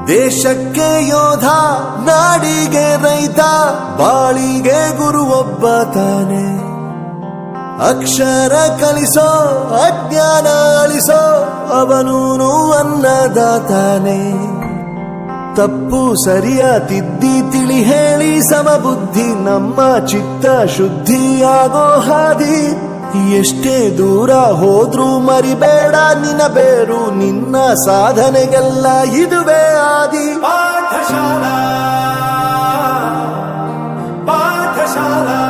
ದೇಶಕ್ಕೆ ಯೋಧ, ನಾಡಿಗೆ ರೈತ, ಬಾಳಿಗೆ ಗುರು ಒಬ್ಬ ತಾನೆ. ಅಕ್ಷರ ಕಲಿಸೋ, ಅಜ್ಞಾನ ಅಳಿಸೋ, ಅವನೂನು ಅನ್ನದಾತಾನೆ. ತಪ್ಪು ಸರಿಯ ತಿದ್ದಿ ತಿಳಿ ಹೇಳಿ ಸಮಬುದ್ಧಿ, ನಮ್ಮ ಚಿತ್ತ ಶುದ್ಧಿಯಾಗೋ ಹಾದಿ. ಎಷ್ಟೇ ದೂರ ಹೋದ್ರೂ ಮರಿಬೇಡ ನಿನ್ನ ಬೇರು, ನಿನ್ನ ಸಾಧನೆಗೆಲ್ಲ ಇದುವೇ ಆದಿ. ಪಾಠಶಾಲಾ ಪಾಠಶಾಲಾ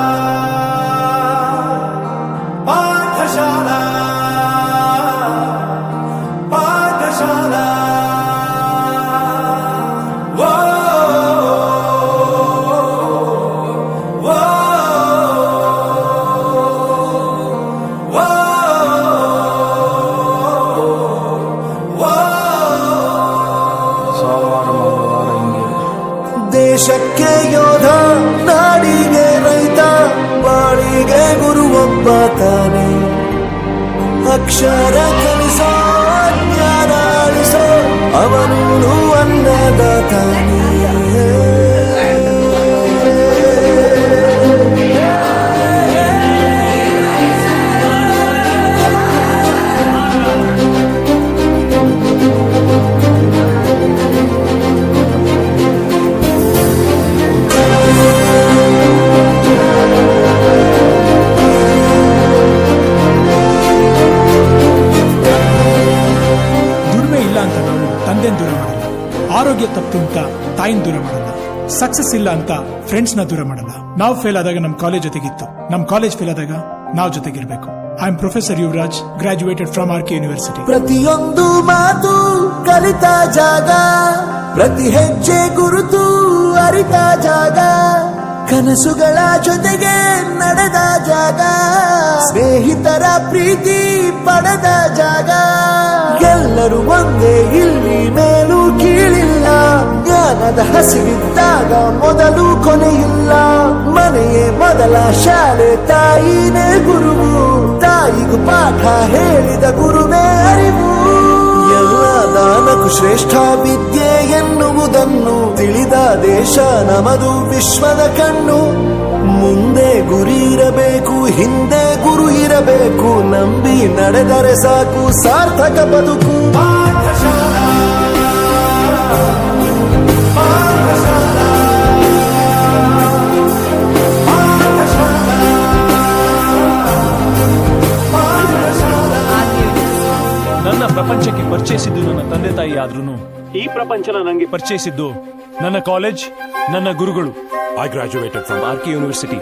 ಪಾಠಶಾಲಾ ಪಾಠಶಾಲಾ. ದೇಶಕ್ಕೆ ಯೋಧ, ನಾಡಿಗೆ ರೈತ, ಬಾಳಿಗೆ ಗುರು ಒಬ್ಬ ತಾನೆ. ಅಕ್ಷರ ಕಲಿಸೋ, ಜ್ಞಾನ ಅಳಿಸೋ, ಅವನೂನು ಅನ್ನದಾತಾನೆ. ತಂದೆನ್ ದೂರ ಮಾಡಲ್ಲ, ಆರೋಗ್ಯ ತಪ್ಪು ಅಂತ ತಾಯಿನ ದೂರ ಮಾಡಲ್ಲ, ಸಕ್ಸಸ್ ಇಲ್ಲ ಅಂತ ಫ್ರೆಂಡ್ಸ್ ನ ದೂರ ಮಾಡಲ್ಲ. ನಾವು ಫೇಲ್ ಆದಾಗ ನಮ್ ಕಾಲೇಜ್ ಜೊತೆಗಿತ್ತು, ನಮ್ ಕಾಲೇಜ್ ಫೇಲ್ ಆದಾಗ ನಾವು ಜೊತೆಗಿರ್ಬೇಕು. I am professor Yuvraj, graduated from R K university. ಪ್ರತಿಯೊಂದು ಮಾತು ಕಲಿತ ಜಾಗ, ಪ್ರತಿ ಹೆಜ್ಜೆ ಗುರುತು ಅರಿತ ಜಾಗ, ಕನಸುಗಳ ಜೊತೆಗೆ ನಡೆದ ಜಾಗ, ಸ್ನೇಹಿತರ ಪ್ರೀತಿ ಪಡೆದ ಜಾಗ. ಎಲ್ಲರೂ ಒಂದೇ, ಇಲ್ಲಿ ಮೇಲೂ ಕೀಳಿಲ್ಲ, ಜ್ಞಾನದ ಹಸಿವಿದ್ದಾಗ ಮೊದಲು ಕೊನೆಯಿಲ್ಲ. ಮನೆಯೇ ಮೊದಲ ಶಾಲೆ, ತಾಯಿನೇ ಗುರುವು, ತಾಯಿಗೂ ಪಾಠ ಹೇಳಿದ ಗುರುವೇ ಅರಿವು. ಎಲ್ಲ ದಾನಕ್ಕೂ ಶ್ರೇಷ್ಠ ವಿದ್ಯೆ ಎನ್ನುವುದನ್ನು ತಿಳಿದ ದೇಶ ನಮದು, ವಿಶ್ವದ ಕಣ್ಣು. ಮುಂದೆ ಗುರಿ ಇರಬೇಕು, ಹಿಂದೆ ಗುರು ಇರಬೇಕು, ನಂಬಿ ನಡೆದರೆ ಸಾಕು ಸಾರ್ಥಕ ಬದುಕು. ಪಾಠಶಾಲಾ ಪಾಠಶಾಲಾ ಪಾಠಶಾಲಾ. ನನ್ನ ಪ್ರಪಂಚಕ್ಕೆ ಪರಿಚಯಿಸಿದ್ದು ನನ್ನ ತಂದೆ ತಾಯಿ ಆದ್ರೂ ಈ ಪ್ರಪಂಚನ ನಂಗೆ ಪರಿಚಯಿಸಿದ್ದು ನನ್ನ ಕಾಲೇಜ್, ನನ್ನ ಗುರುಗಳು. I graduated from R K university.